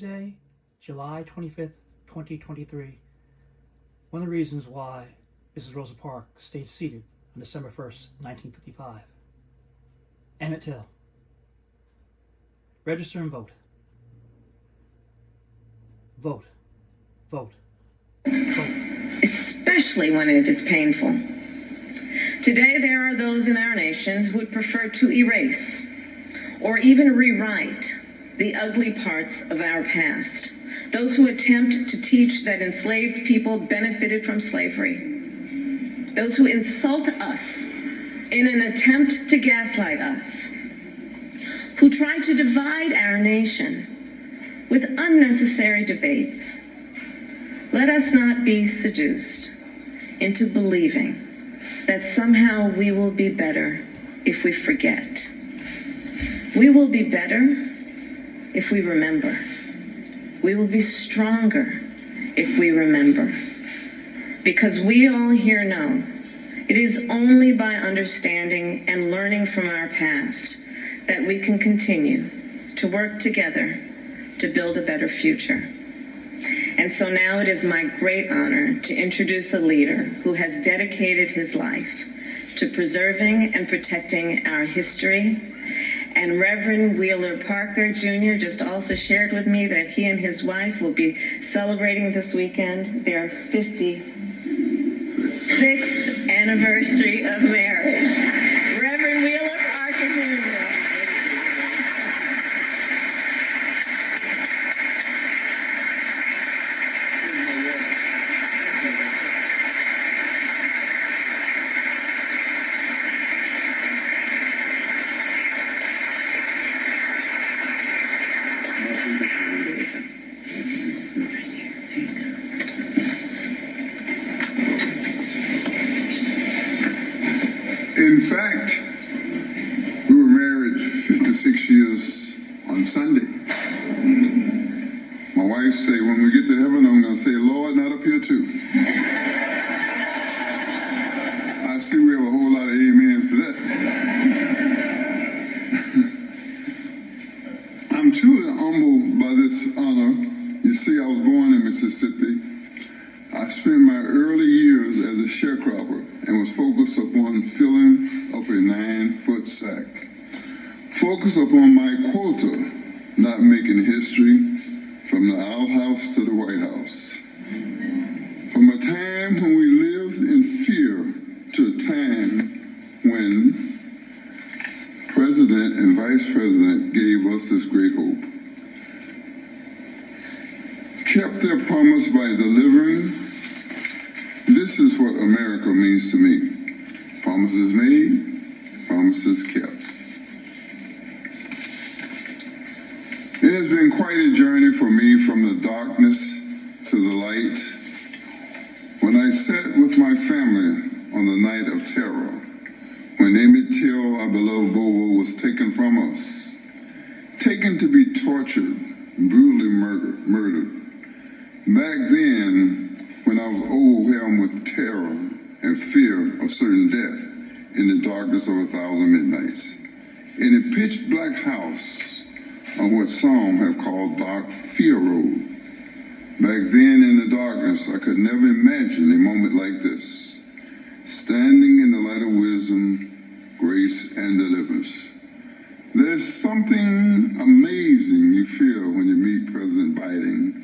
Tuesday, July 25th, 2023. One of the reasons why Mrs. Rosa Parks stayed seated on December 1st, 1955. Emmett Till. Register and vote. Vote. Vote. Vote. Especially when it is painful. Today there are those in our nation who would prefer to erase or even rewrite the ugly parts of our past. Those who attempt to teach that enslaved people benefited from slavery. Those who insult us in an attempt to gaslight us. Who try to divide our nation with unnecessary debates. Let us not be seduced into believing that somehow we will be better if we forget. We will be better if we remember. We will be stronger if we remember. Because we all here know it is only by understanding and learning from our past that we can continue to work together to build a better future. And so now it is my great honor to introduce a leader who has dedicated his life to preserving and protecting our history. And Reverend Wheeler Parker Jr. just also shared with me that he and his wife will be celebrating this weekend their 56th anniversary of marriage. Reverend Wheeler Parker Jr. In fact, we were married 56 years on Sunday. My wife said, when we get to heaven, I'm going to say, Lord, not up here too. I see we have a whole lot of amens to that. I'm truly humbled by this honor. You see, I was born in Mississippi. I spent my early years as a sharecropper and was focused upon filling up a 9-foot sack. Focused upon my quota, not making history, from the outhouse to the White House. From a time when we lived in fear to a time when President and Vice President gave us this great hope. Kept their promise by delivering. This is what America means to me. Promises made, promises kept. It has been quite a journey for me from the darkness to the light. When I sat with my family on the night of terror, when Emmett Till, our beloved Bobo, was taken from us, taken to be tortured, brutally murdered. Back then, when I was overwhelmed with terror and fear of certain death in the darkness of 1,000 midnights, in a pitch black house on what some have called Dark Fear Road. Back then in the darkness, I could never imagine a moment like this, standing in the light of wisdom, grace, and deliverance. There's something amazing you feel when you meet President Biden,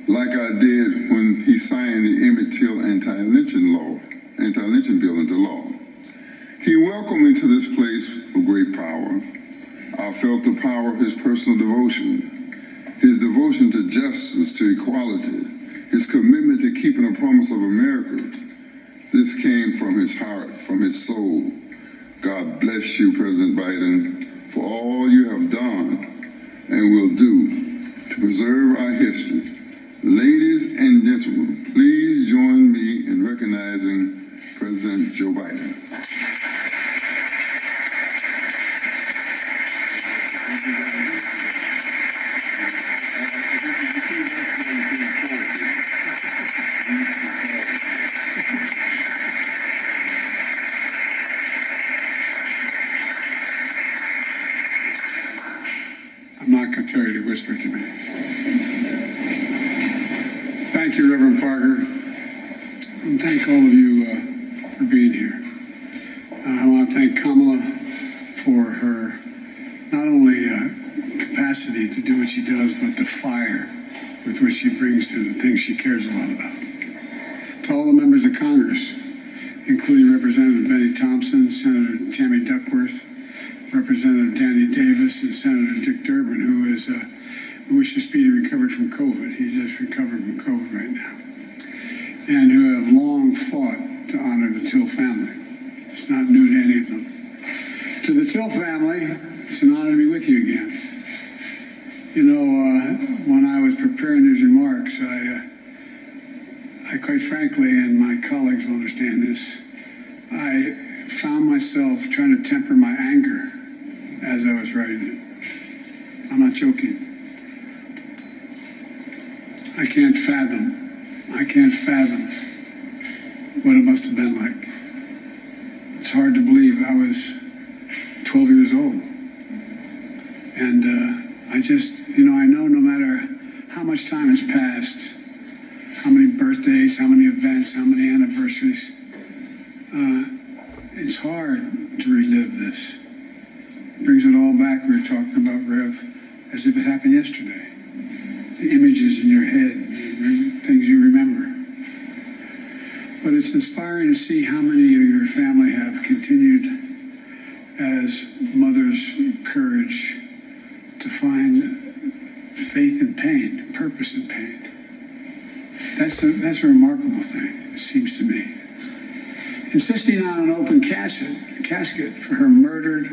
like I did when he signed the Emmett Till anti-lynching bill into law. He welcomed me to this place with great power. I felt the power of his personal devotion, his devotion to justice, to equality, his commitment to keeping the promise of America. This came from his heart, from his soul. God bless you, President Biden, for all you have done and will do to preserve our history. Ladies and gentlemen, please join me in recognizing President Joe Biden. I'm not going to tell you to whisper to me. Thank you, Reverend Parker. And thank all of you for being here. I want to thank Kamala for her not only capacity to do what she does, but the fire with which she brings to the things she cares a lot about. To all the members of Congress, including Representative Benny Thompson, Senator Tammy Duckworth, Representative Danny Davis, and Senator Dick Durbin, who is we wish a speedy recovery from COVID. He's just recovering from COVID right now. And who have long fought to honor the Till family. It's not new to any of them. To the Till family, it's an honor to be with you again. You know, when I was preparing these remarks, I quite frankly, and my colleagues will understand this, I found myself trying to temper my anger as I was writing it. I'm not joking. I can't fathom what it must have been like. It's hard to believe I was 12 years old. And I just, you know, I know no matter how much time has passed, how many birthdays, how many events, how many anniversaries, it's hard to relive this. It brings it all back. We were talking about, Rev, as if it happened yesterday. The images in your head, things you remember. But it's inspiring to see how many of your family have continued as mother's courage to find faith in pain, purpose in pain. That's a remarkable thing, it seems to me. Insisting on an open casket for her murdered,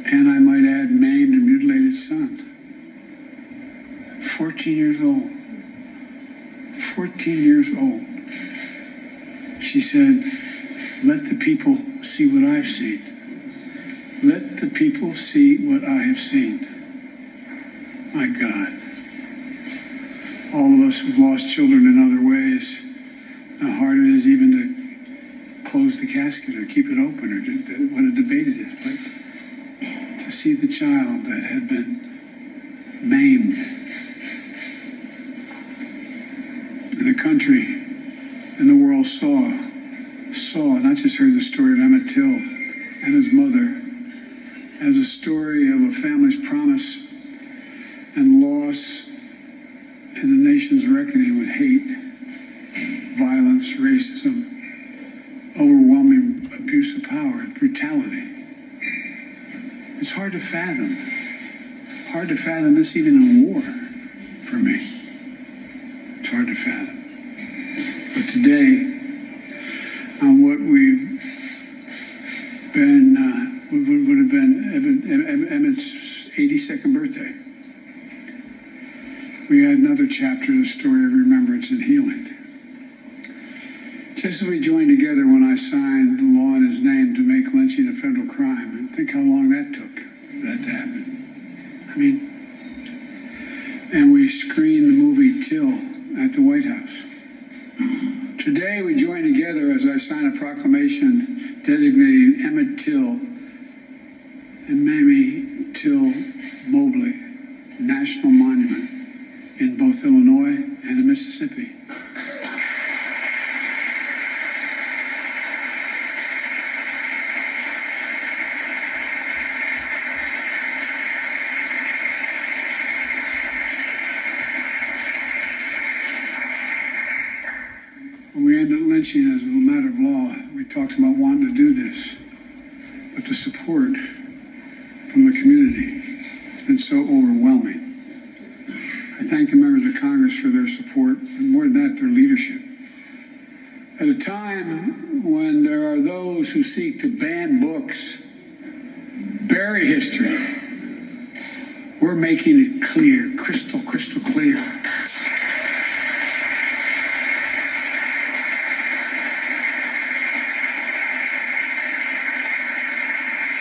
and I might add, maimed and mutilated son. 14 years old. 14 years old. She said, let the people see what I've seen. Let the people see what I have seen. My God. All of us have lost children in other ways. How hard it is even to close the casket or keep it open, or what a debate it is. But to see the child that had been maimed in a country and the world saw, not just heard the story of Emmett Till and his mother, as a story of a family's promise and loss and the nation's reckoning with hate, violence, racism, overwhelming abuse of power, brutality. It's hard to fathom. Hard to fathom this even in war for me. It's hard to fathom. But today, on what we've been, would have been Emmett's 82nd birthday, we had another chapter of the story of remembrance and healing. Just as we joined together when I signed the law in his name to make lynching a federal crime, and think how long that took for that to happen. I mean, and we screened the movie Till at the White House. Today we join together as I sign a proclamation designating Emmett Till and Mamie Till Mobley National Monument in both Illinois and in Mississippi. When we ended lynching as a matter of law, we talked about wanting to do this, but the support from the community has been so overwhelming. I thank the members of Congress for their support, and more than that, their leadership. At a time when there are those who seek to ban books, bury history, we're making it clear, crystal clear.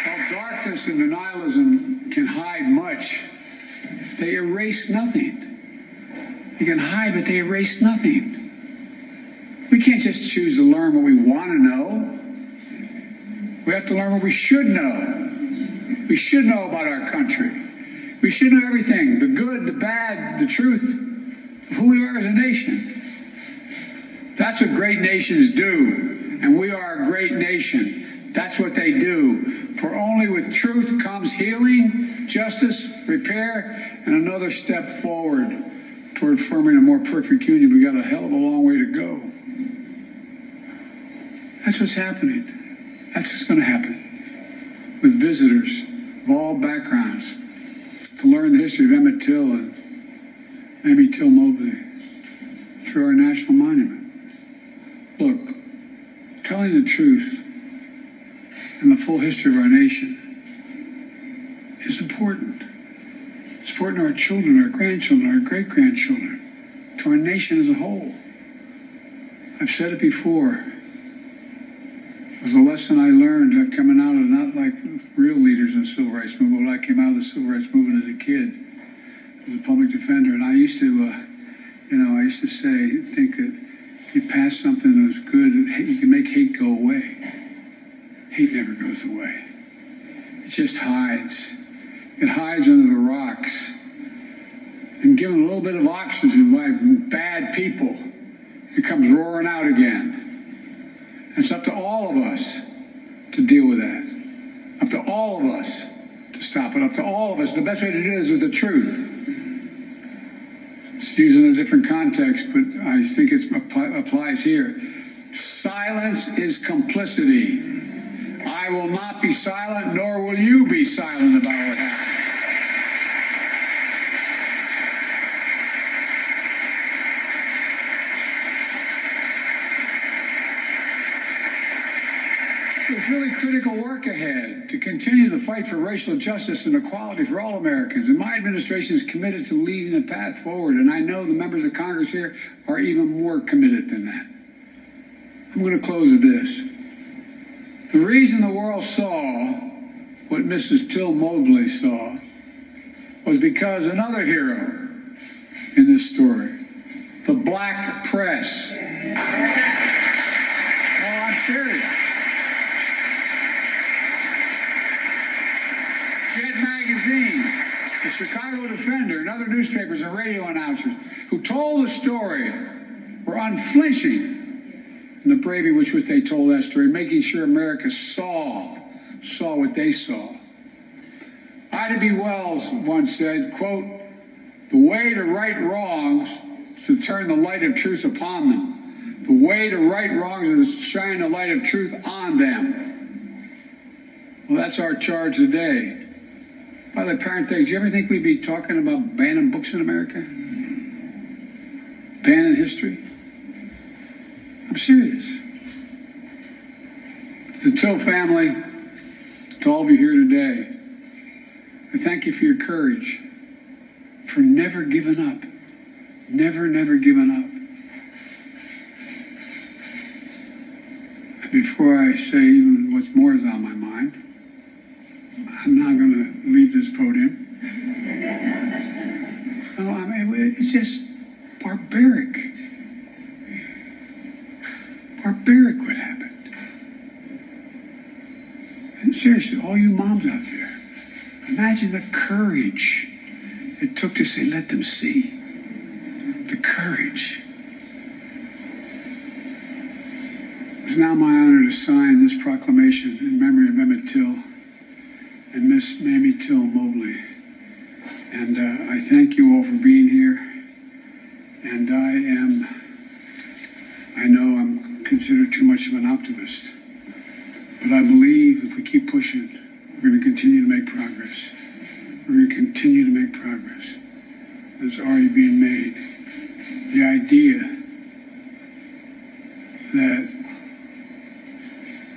While darkness and denialism can hide much, they erase nothing. You can hide, but they erase nothing. We can't just choose to learn what we want to know. We have to learn what we should know. We should know about our country. We should know everything, the good, the bad, the truth of who we are as a nation. That's what great nations do, and we are a great nation. That's what they do. For only with truth comes healing, justice, repair, and another step forward toward forming a more perfect union. We got a hell of a long way to go. That's what's happening. That's what's going to happen with visitors of all backgrounds to learn the history of Emmett Till and Mamie Till Mobley through our national monument. Look, telling the truth and the full history of our nation is important. It's important to our children, our grandchildren, our great-grandchildren, to our nation as a whole. I've said it before. It was a lesson I learned coming out of not like real leaders in the civil rights movement, but I came out of the civil rights movement as a kid, as a public defender, and I used to, think that if you pass something that was good, you can make hate go away. Hate never goes away. It just hides. It hides under the rocks. And given a little bit of oxygen by bad people, it comes roaring out again. It's up to all of us to deal with that. Up to all of us to stop it. Up to all of us. The best way to do it is with the truth. It's used in a different context, but I think it applies here. Silence is complicity. I will not be silent, nor will you be silent about what happened. There's really critical work ahead to continue the fight for racial justice and equality for all Americans. And my administration is committed to leading the path forward. And I know the members of Congress here are even more committed than that. I'm going to close with this. The reason the world saw what Mrs. Till Mobley saw was because another hero in this story, the black press. Oh, I'm serious. Jet Magazine, the Chicago Defender, and other newspapers and radio announcers who told the story were unflinching in the bravery with which they told that story, making sure America saw what they saw. Ida B. Wells once said, quote, "The way to right wrongs is to turn the light of truth upon them. The way to right wrongs is to shine the light of truth on them." Well, that's our charge today. By the way, parenthetically, do you ever think we'd be talking about banning books in America? Banning history? I'm serious. To the Till family, to all of you here today, I thank you for your courage, for never giving up. Never, never giving up. And before I say even what's more is on my mind, I'm not going to leave this podium. No, I mean, it's just barbaric. Barbaric what happened. And seriously, all you moms out there, imagine the courage it took to say, let them see. The courage. It's now my honor to sign this proclamation in memory of Emmett Till and Miss Mamie Till Mobley. And I thank you all for being here. And I know I'm considered too much of an optimist, but I believe if we keep pushing, we're going to continue to make progress. We're going to continue to make progress. It's already being made. The idea that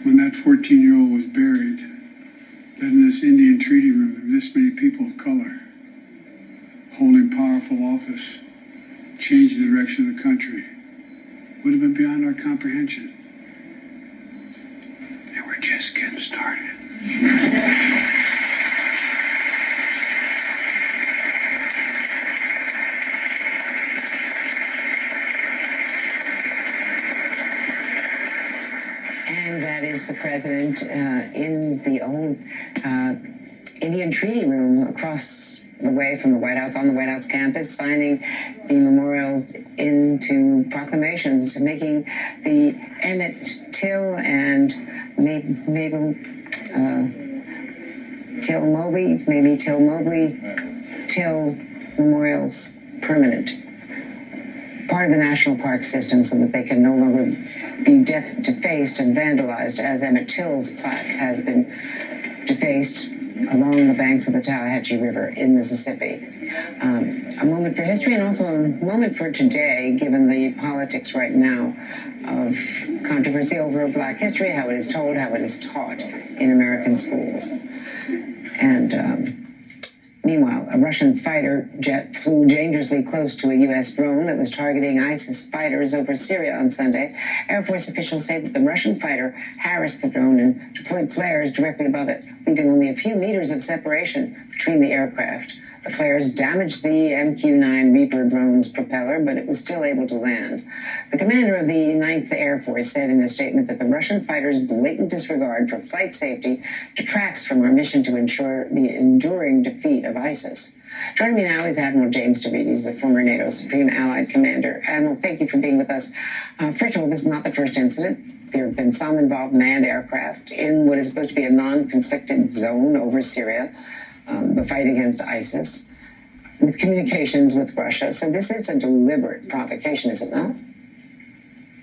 when that 14-year-old was buried, that in this Indian treaty room, there were this many people of color holding powerful office, changed the direction of the country, would have been beyond our comprehension. And we're just getting started. And that is the president in the old Indian treaty room across the way from the White House on the White House campus, signing the memorials into proclamations, making the Emmett Till and Mabel Till Mobley Till memorials permanent, part of the national park system, so that they can no longer be defaced and vandalized as Emmett Till's plaque has been defaced along the banks of the Tallahatchie River in Mississippi. A moment for history and also a moment for today, given the politics right now of controversy over Black history, how it is told, how it is taught in American schools. And meanwhile, a Russian fighter jet flew dangerously close to a U.S. drone that was targeting ISIS fighters over Syria on Sunday. Air Force officials say that the Russian fighter harassed the drone and deployed flares directly above it, leaving only a few meters of separation between the aircraft. The flares damaged the MQ-9 Reaper drone's propeller, but it was still able to land. The commander of the 9th Air Force said in a statement that the Russian fighter's blatant disregard for flight safety detracts from our mission to ensure the enduring defeat of ISIS. Joining me now is Admiral James DeVries, the former NATO Supreme Allied Commander. Admiral, thank you for being with us. First of all, this is not the first incident. There have been some involved manned aircraft in what is supposed to be a non-conflicted zone over Syria. The fight against ISIS, with communications with Russia. So this is a deliberate provocation, is it not?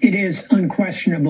It is unquestionable.